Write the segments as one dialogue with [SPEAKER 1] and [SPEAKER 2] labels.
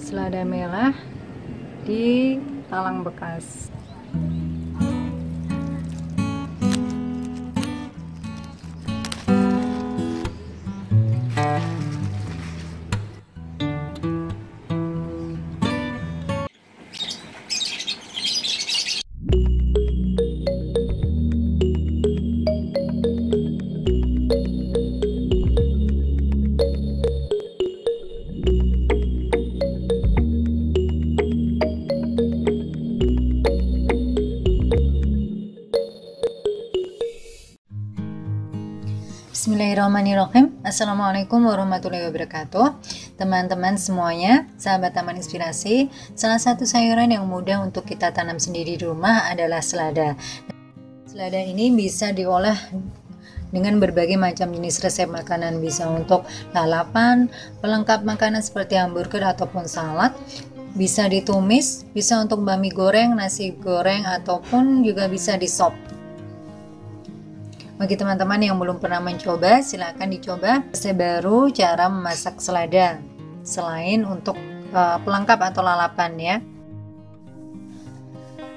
[SPEAKER 1] selada merah di talang bekas. Bismillahirrahmanirrahim. Assalamualaikum warahmatullahi wabarakatuh. Teman-teman semuanya, sahabat Taman Inspirasi, salah satu sayuran yang mudah untuk kita tanam sendiri di rumah adalah selada. Selada ini bisa diolah dengan berbagai macam jenis resep makanan, bisa untuk lalapan, pelengkap makanan seperti hamburger ataupun salad, bisa ditumis, bisa untuk bami goreng, nasi goreng, ataupun juga bisa di sop. Bagi teman-teman yang belum pernah mencoba, silahkan dicoba resep baru cara memasak selada selain untuk pelengkap atau lalapan ya.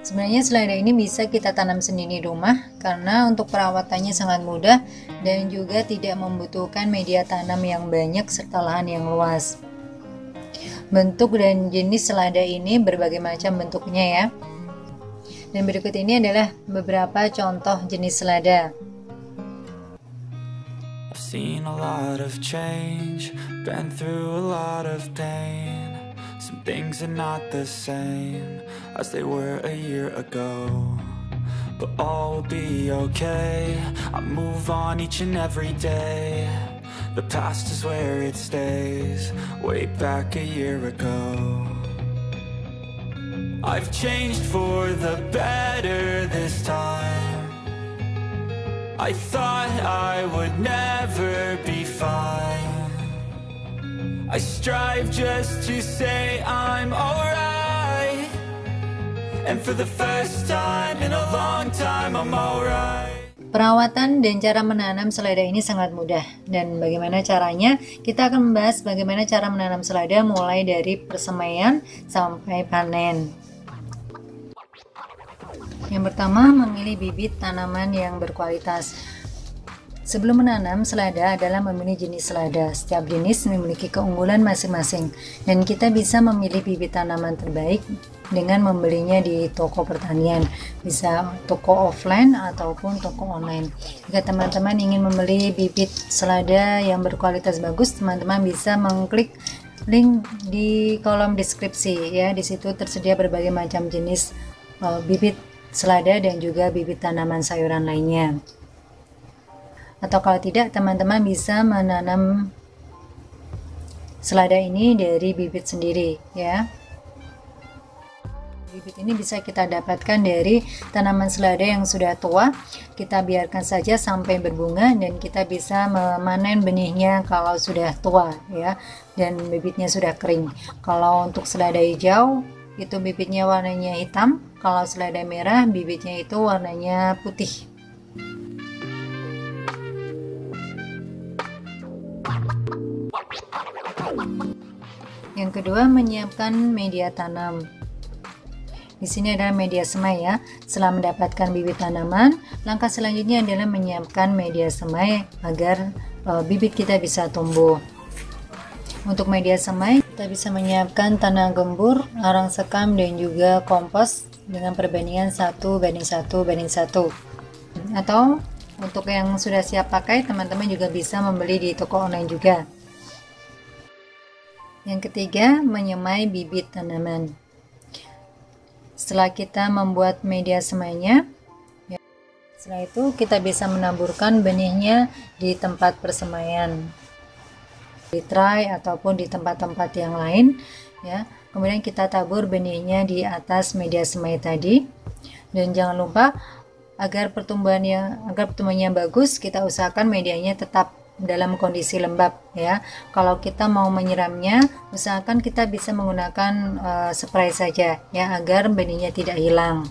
[SPEAKER 1] Sebenarnya selada ini bisa kita tanam sendiri di rumah karena untuk perawatannya sangat mudah dan juga tidak membutuhkan media tanam yang banyak serta lahan yang luas. Bentuk dan jenis selada ini berbagai macam bentuknya ya. Dan berikut ini adalah beberapa contoh jenis selada.
[SPEAKER 2] Seen a lot of change, been through a lot of pain. Some things are not the same as they were a year ago, but all will be okay. I move on each and every day. The past is where it stays, way back a year ago. I've changed for the better this time. I thought I would never be fine. I strive just to say I'm alright, and for the first time in a long time I'm alright.
[SPEAKER 1] Perawatan dan cara menanam selada ini sangat mudah, dan bagaimana caranya kita akan membahas bagaimana cara menanam selada mulai dari persemaian sampai panen. Yang pertama, memilih bibit tanaman yang berkualitas. Sebelum menanam selada adalah memilih jenis selada. Setiap jenis memiliki keunggulan masing-masing, dan kita bisa memilih bibit tanaman terbaik dengan membelinya di toko pertanian, bisa toko offline ataupun toko online. Jika teman-teman ingin membeli bibit selada yang berkualitas bagus, teman-teman bisa mengklik link di kolom deskripsi ya. Di situ tersedia berbagai macam jenis bibit selada dan juga bibit tanaman sayuran lainnya. Atau kalau tidak, teman-teman bisa menanam selada ini dari bibit sendiri ya. Bibit ini bisa kita dapatkan dari tanaman selada yang sudah tua. Kita biarkan saja sampai berbunga dan kita bisa memanen benihnya kalau sudah tua ya, dan bibitnya sudah kering. Kalau untuk selada hijau itu bibitnya warnanya hitam, kalau selada merah bibitnya itu warnanya putih. Yang kedua, menyiapkan media tanam. Di sini adalah media semai ya. Setelah mendapatkan bibit tanaman, langkah selanjutnya adalah menyiapkan media semai agar bibit kita bisa tumbuh. Untuk media semai, kita bisa menyiapkan tanah gembur, arang sekam, dan juga kompos dengan perbandingan 1:1:1. Atau untuk yang sudah siap pakai, teman-teman juga bisa membeli di toko online juga. Yang ketiga, menyemai bibit tanaman. Setelah kita membuat media semainya, setelah itu kita bisa menaburkan benihnya di tempat persemaian, di tray ataupun di tempat-tempat yang lain ya. Kemudian kita tabur benihnya di atas media semai tadi, dan jangan lupa agar pertumbuhannya bagus, kita usahakan medianya tetap dalam kondisi lembab ya. Kalau kita mau menyiramnya, usahakan kita bisa menggunakan spray saja ya, agar benihnya tidak hilang.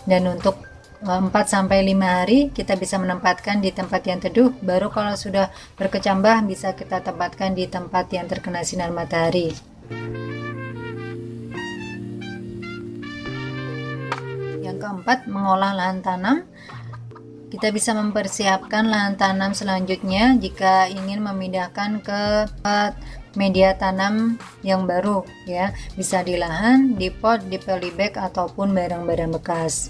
[SPEAKER 1] Dan untuk 4-5 hari kita bisa menempatkan di tempat yang teduh, baru kalau sudah berkecambah bisa kita tempatkan di tempat yang terkena sinar matahari. keempat, mengolah lahan tanam. Kita bisa mempersiapkan lahan tanam selanjutnya jika ingin memindahkan ke media tanam yang baru ya, bisa di lahan, di pot, di polybag ataupun barang-barang bekas.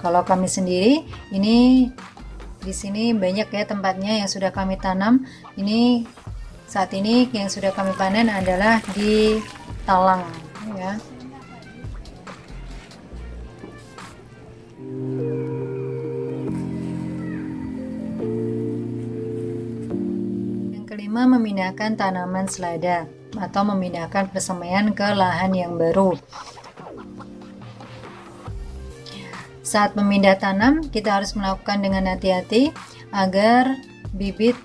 [SPEAKER 1] Kalau kami sendiri ini di sini banyak ya tempatnya yang sudah kami tanam. Ini saat ini yang sudah kami panen adalah di talang ya. Kelima, memindahkan tanaman selada atau memindahkan persemaian ke lahan yang baru. Saat memindah tanam, kita harus melakukan dengan hati-hati agar bibit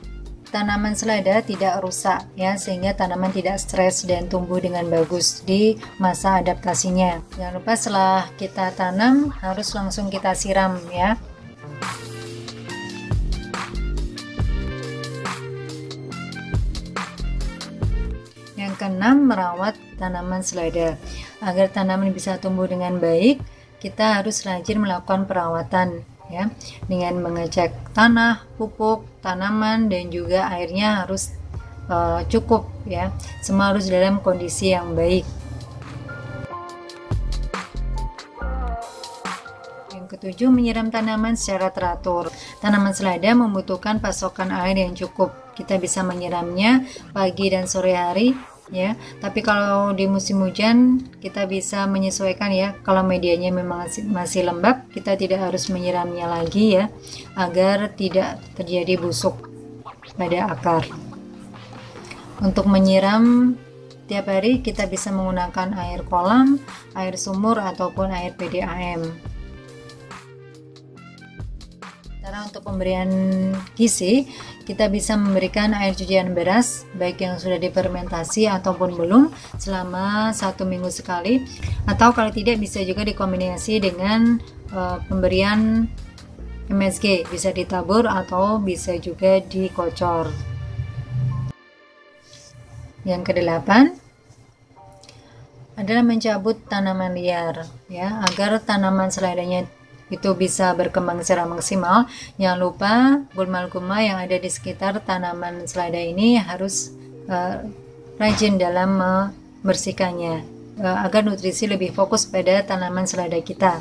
[SPEAKER 1] tanaman selada tidak rusak ya, sehingga tanaman tidak stres dan tumbuh dengan bagus di masa adaptasinya. Jangan lupa setelah kita tanam harus langsung kita siram ya. Yang keenam, merawat tanaman selada. Agar tanaman bisa tumbuh dengan baik, kita harus rajin melakukan perawatan ya, dengan mengecek tanah, pupuk, tanaman, dan juga airnya harus cukup ya. Semua harus dalam kondisi yang baik. Yang ketujuh, menyiram tanaman secara teratur. Tanaman selada membutuhkan pasokan air yang cukup. Kita bisa menyiramnya pagi dan sore hari ya, tapi kalau di musim hujan kita bisa menyesuaikan ya. Kalau medianya memang masih lembab, kita tidak harus menyiramnya lagi ya, agar tidak terjadi busuk pada akar. Untuk menyiram tiap hari kita bisa menggunakan air kolam, air sumur ataupun air PDAM. Cara untuk pemberian gizi, kita bisa memberikan air cucian beras baik yang sudah difermentasi ataupun belum selama 1 minggu sekali, atau kalau tidak bisa juga dikombinasi dengan pemberian MSG, bisa ditabur atau bisa juga dikocor. Yang kedelapan adalah mencabut tanaman liar ya, agar tanaman seladanya itu bisa berkembang secara maksimal. Jangan lupa gulma-gulma yang ada di sekitar tanaman selada ini harus rajin dalam membersihkannya agar nutrisi lebih fokus pada tanaman selada kita.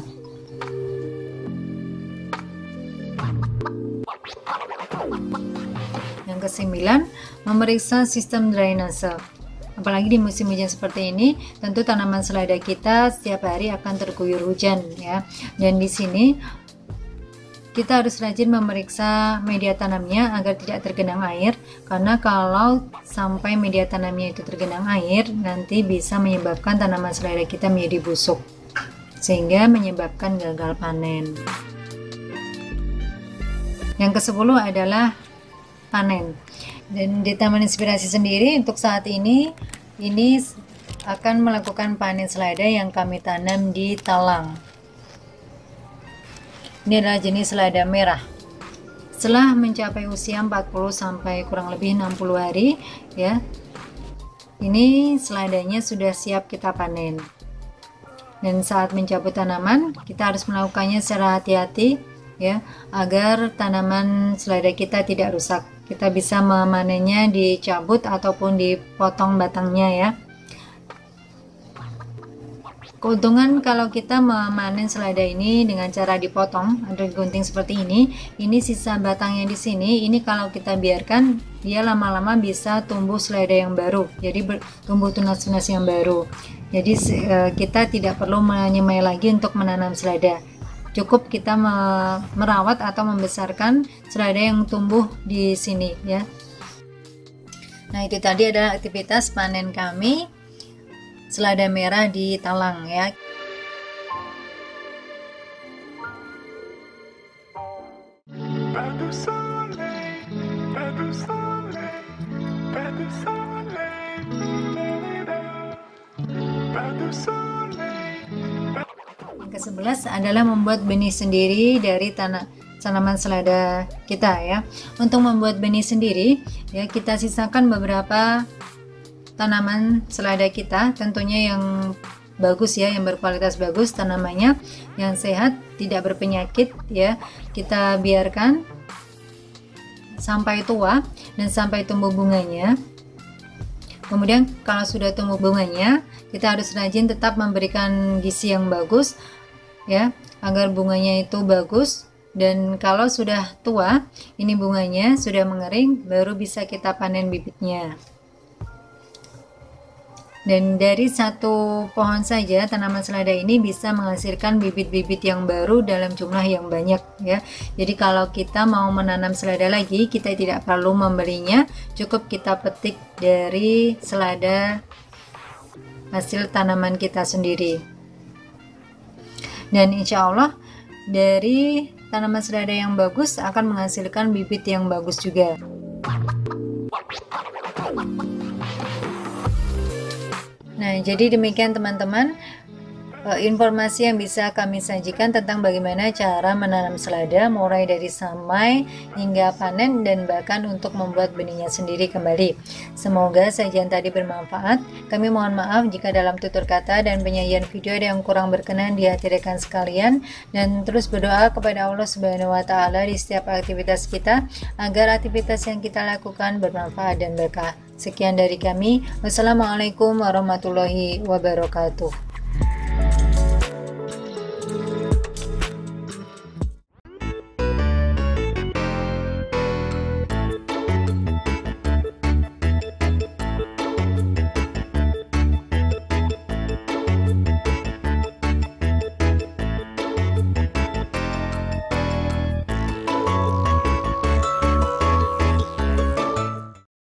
[SPEAKER 1] Yang kesembilan, memeriksa sistem drainase. Apalagi di musim hujan seperti ini, tentu tanaman selada kita setiap hari akan terguyur hujan ya. Dan di sini kita harus rajin memeriksa media tanamnya agar tidak tergenang air, karena kalau sampai media tanamnya itu tergenang air, nanti bisa menyebabkan tanaman selada kita menjadi busuk sehingga menyebabkan gagal panen. Yang ke-10 adalah panen. Dan di Taman Inspirasi sendiri untuk saat ini akan melakukan panen selada yang kami tanam di talang. Ini adalah jenis selada merah. Setelah mencapai usia 40 sampai kurang lebih 60 hari ya, ini seladanya sudah siap kita panen. Dan saat mencabut tanaman, kita harus melakukannya secara hati-hati ya, agar tanaman selada kita tidak rusak. Kita bisa memanennya dicabut ataupun dipotong batangnya ya. Keuntungan kalau kita memanen selada ini dengan cara dipotong atau digunting seperti ini sisa batangnya di sini, ini kalau kita biarkan dia lama-lama bisa tumbuh selada yang baru. Jadi tumbuh tunas-tunas yang baru. Jadi kita tidak perlu menyemai lagi untuk menanam selada. Cukup kita merawat atau membesarkan selada yang tumbuh di sini ya. Nah, itu tadi adalah aktivitas panen kami selada merah di talang ya. Ke-11 adalah membuat benih sendiri dari tanaman selada kita ya. Untuk membuat benih sendiri ya, kita sisakan beberapa tanaman selada kita, tentunya yang bagus ya, yang berkualitas bagus, tanamannya yang sehat, tidak berpenyakit ya. Kita biarkan sampai tua dan sampai tumbuh bunganya. Kemudian kalau sudah tumbuh bunganya, kita harus rajin tetap memberikan gizi yang bagus ya, agar bunganya itu bagus. Dan kalau sudah tua, ini bunganya sudah mengering, baru bisa kita panen bibitnya. Dan dari satu pohon saja tanaman selada ini bisa menghasilkan bibit-bibit yang baru dalam jumlah yang banyak ya. Jadi kalau kita mau menanam selada lagi, kita tidak perlu membelinya, cukup kita petik dari selada hasil tanaman kita sendiri. Dan insya Allah dari tanaman selada yang bagus akan menghasilkan bibit yang bagus juga. Nah, jadi demikian teman-teman informasi yang bisa kami sajikan tentang bagaimana cara menanam selada mulai dari samai hingga panen dan bahkan untuk membuat benihnya sendiri kembali. Semoga sajian tadi bermanfaat. Kami mohon maaf jika dalam tutur kata dan penyajian video ada yang kurang berkenan di hati rekan sekalian, dan terus berdoa kepada Allah Subhanahu wa taala di setiap aktivitas kita agar aktivitas yang kita lakukan bermanfaat dan berkah. Sekian dari kami. Wassalamualaikum warahmatullahi wabarakatuh.